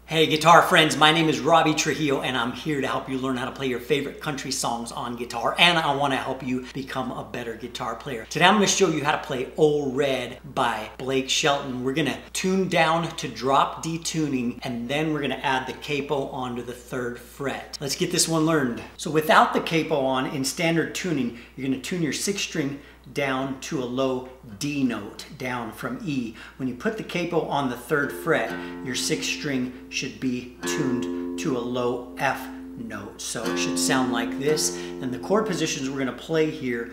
Hey guitar friends, my name is Robbie Trujillo and I'm here to help you learn how to play your favorite country songs on guitar, and I want to help you become a better guitar player. Today I'm going to show you how to play Old Red by Blake Shelton. We're going to tune down to drop D tuning, and then we're going to add the capo onto the 3rd fret. Let's get this one learned. So without the capo on, in standard tuning, you're going to tune your 6th string down to a low D note, down from E. When you put the capo on the 3rd fret, your 6th string should be tuned to a low F note. So it should sound like this. And the chord positions we're going to play here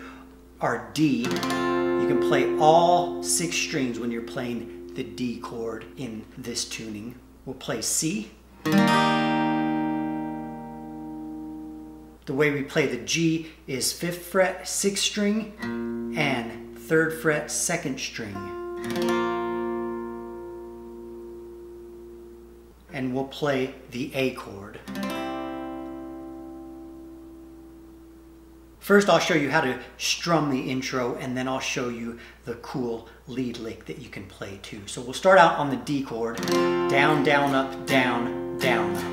are D. You can play all 6 strings when you're playing the D chord in this tuning. We'll play C. The way we play the G is 5th fret, 6th string, and 3rd fret, 2nd string. And we'll play the A chord. First I'll show you how to strum the intro, and then I'll show you the cool lead lick that you can play too. So we'll start out on the D chord. Down, down, up, down, down, up.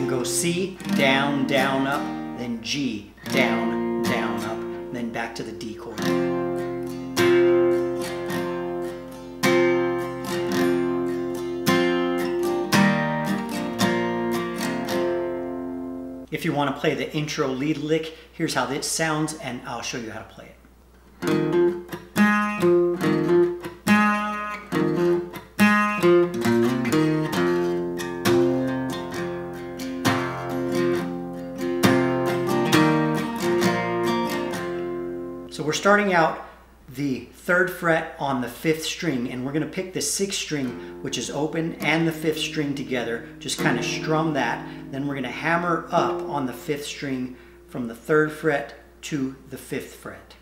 Go C, down, down, up, then G, down, down, up, then back to the D chord. If you want to play the intro lead lick, here's how this sounds, and I'll show you how to play it. So we're starting out the 3rd fret on the 5th string, and we're going to pick the 6th string, which is open, and the 5th string together. Just kind of strum that. Then we're going to hammer up on the 5th string from the 3rd fret to the 5th fret.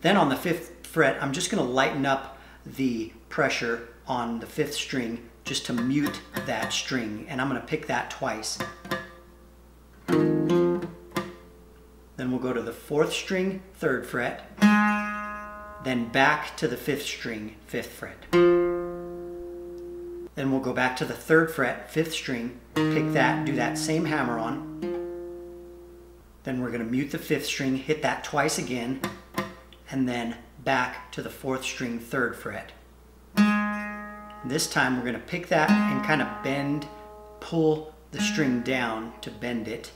Then on the 5th fret, I'm just going to lighten up the pressure on the 5th string just to mute that string, and I'm going to pick that twice. Then we'll go to the 4th string, 3rd fret, then back to the 5th string, 5th fret. Then we'll go back to the 3rd fret, 5th string, pick that, do that same hammer on. Then we're going to mute the 5th string, hit that twice again, and then back to the 4th string, 3rd fret. This time we're going to pick that and kind of bend, pull the string down to bend it.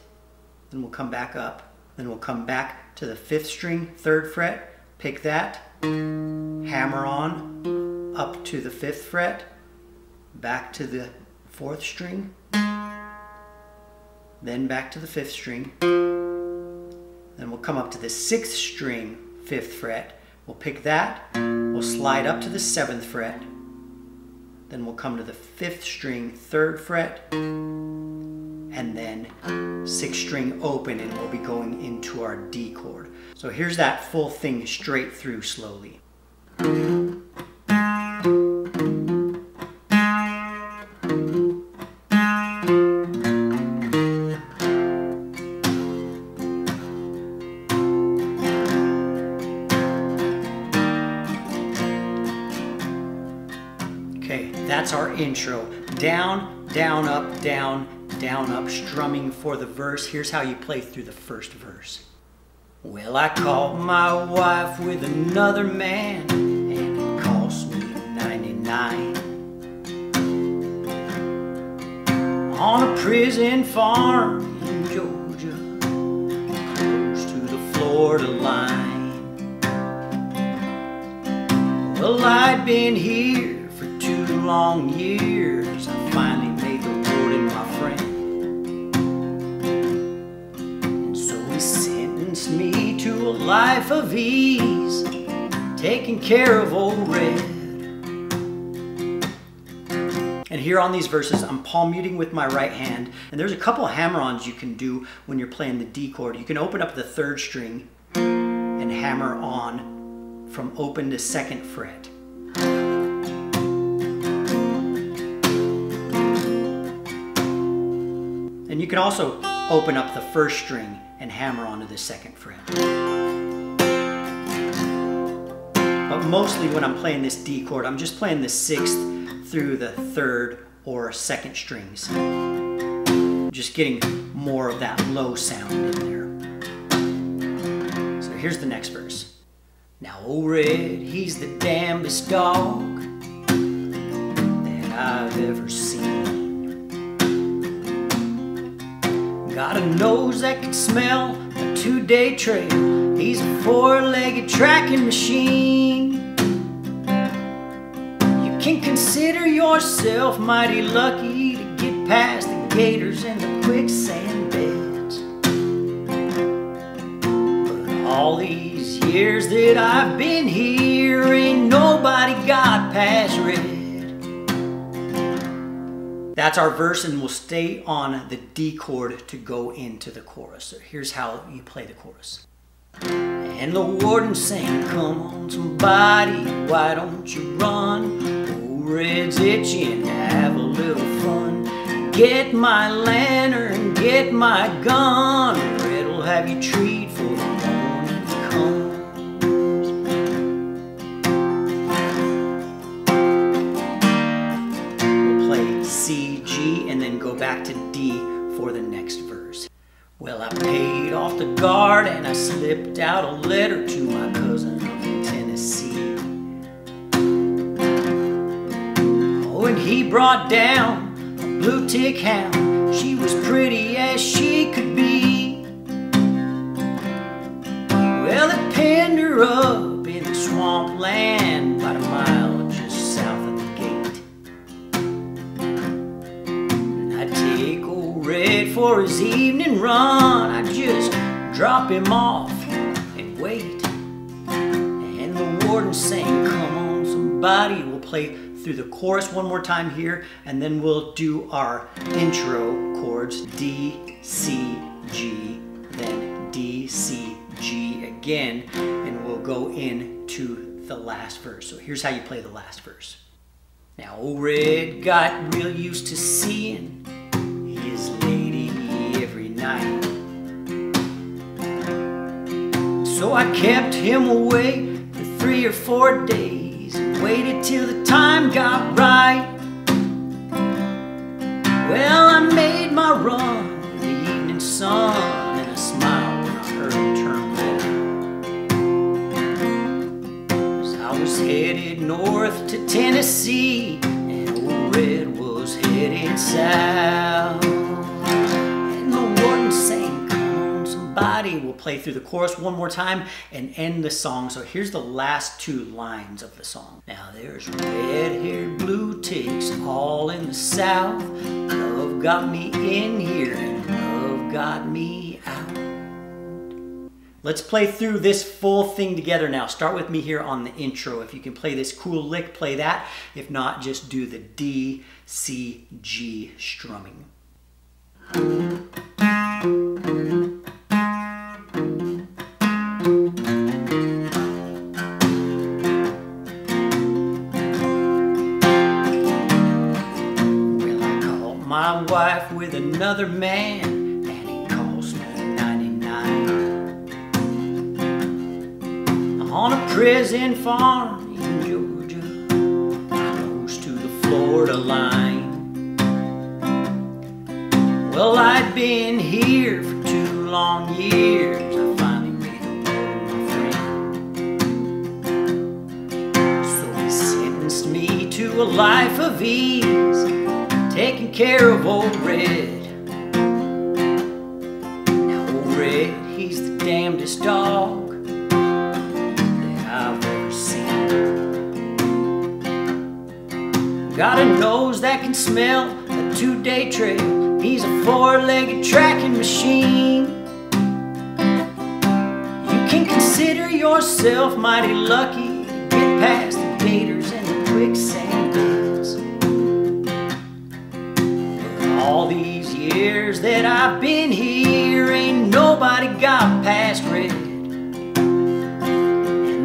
Then we'll come back up. Then we'll come back to the 5th string, 3rd fret, pick that, hammer on, up to the 5th fret, back to the 4th string, then back to the 5th string. Then we'll come up to the 6th string, 5th fret, we'll pick that, we'll slide up to the 7th fret, then we'll come to the 5th string, 3rd fret, and then 6th string open, and we'll be going into our D chord. So here's that full thing straight through slowly. Okay, that's our intro. Down, down, up, down, down, up, strumming for the verse. Here's how you play through the 1st verse. Well, I caught my wife with another man, and it cost me 99. On a prison farm in Georgia, close to the Florida line. Well, I'd been here for 2 long years. I finally made the Lord in my friend. Me to a life of ease, taking care of Old Red. And here on these verses, I'm palm muting with my right hand, and there's a couple of hammer-ons you can do when you're playing the D chord. You can open up the 3rd string and hammer on from open to 2nd fret. And you can also open up the 1st string and hammer onto the 2nd fret. But mostly when I'm playing this D chord, I'm just playing the 6th through the 3rd or 2nd strings. Just getting more of that low sound in there. So here's the next verse. Now old Red, he's the damnedest dog that I've ever seen. Got a nose that can smell a 2-day trail. He's a 4-legged tracking machine. You can consider yourself mighty lucky to get past the gators and the quicksand beds. But all these years that I've been here, ain't nobody got past Red. That's our verse, and we'll stay on the D chord to go into the chorus. So here's how you play the chorus. And the warden sang, come on somebody, why don't you run? Old Red's itching to have a little fun. Get my lantern, get my gun. Red'll have you treat for the morning comes. We'll play C, G, and then go back to D for the next verse. Well, I paid off the guard and I slipped out a letter to my cousin up in Tennessee. Oh, and he brought down a blue tick hound. She was pretty as she could be. Well, it pinned her up in the swamp land about a mile just south of the gate. And I'd take old Red for his evening run. I'd just drop him off and wait. And the warden sang, come on somebody. We'll play through the chorus one more time here, and then we'll do our intro chords, D, C, G, then D, C, G again, and we'll go into the last verse. So here's how you play the last verse. Now old Red got real used to seeing his lady every night. So I kept him away for 3 or 4 days and waited till the time got right. Well, I made my run in the evening sun, and I smiled when I heard him turn red. As I was headed north to Tennessee, and old Red was headed south. And the warden sang, come on somebody. We'll play through the chorus one more time and end the song. So here's the last 2 lines of the song. Now there's red-haired blue ticks all in the south. Love got me in here and love got me out. Let's play through this full thing together now. Start with me here on the intro. If you can play this cool lick, play that. If not, just do the D, C, G strumming. My wife with another man, and he cost me 99. On a prison farm in Georgia, close to the Florida line. Well, I'd been here for 2 long years. I finally made a word with my friend. So he sentenced me to a life of ease, taking care of old Red. Now old Red, he's the damnedest dog that I've ever seen. Got a nose that can smell a 2-day trail. He's a 4-legged tracking machine. You can consider yourself mighty lucky to get past the gators and the quicksand beds. All these years that I've been here, ain't nobody got past Red. And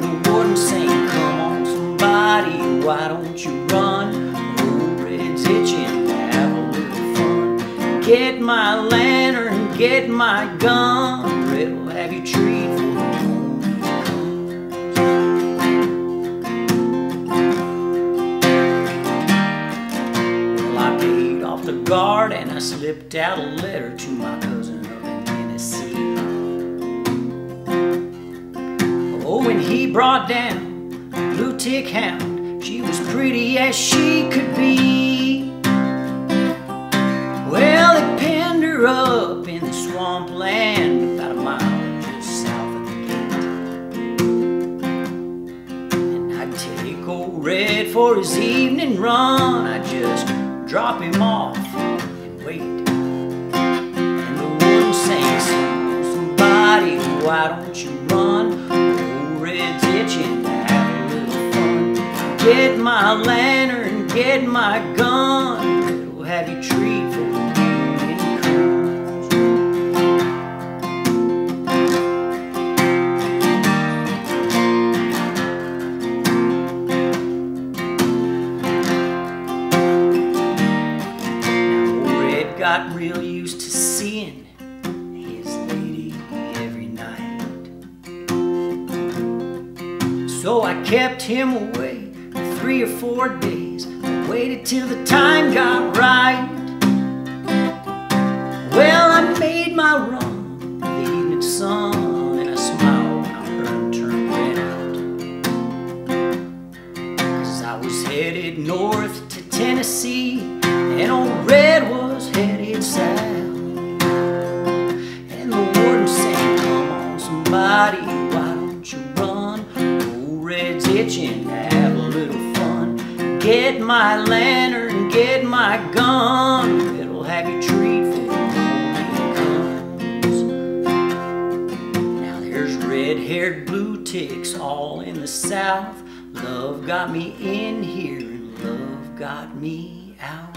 the warden sang, come on somebody, why don't you run? Old Red's itching to have a little fun. Get my lantern, get my gun. Red'll have you treat for the morning comes. I slipped out a letter to my cousin up in Tennessee. Oh, when he brought down a blue tick hound, she was pretty as she could be. Well, they penned her up in the swampland about a mile just south of the gate. And I'd take old Red for his evening run. I'd just drop him off and wait. And the woman sang, somebody, why don't you run? Old Red's itching to have a little fun. Get my lantern, get my gun, it'll have you treat for the moon and cruise. Now old Red got real used to seeing his lady every night, so I kept him away 3 or 4 days. I waited till the time got right. Well, I made my run in the evening sun, and I smiled when I heard him turn Red out. 'Cause I was headed north to Tennessee, and old Red was headed south. And the warden sang, come on somebody, why don't you run? Old Red's itching to have a little fun. Get my lantern, get my gun, it'll have you treat for the morning comes. Now there's red-haired blue ticks all in the south. Love got me in here and love got me out.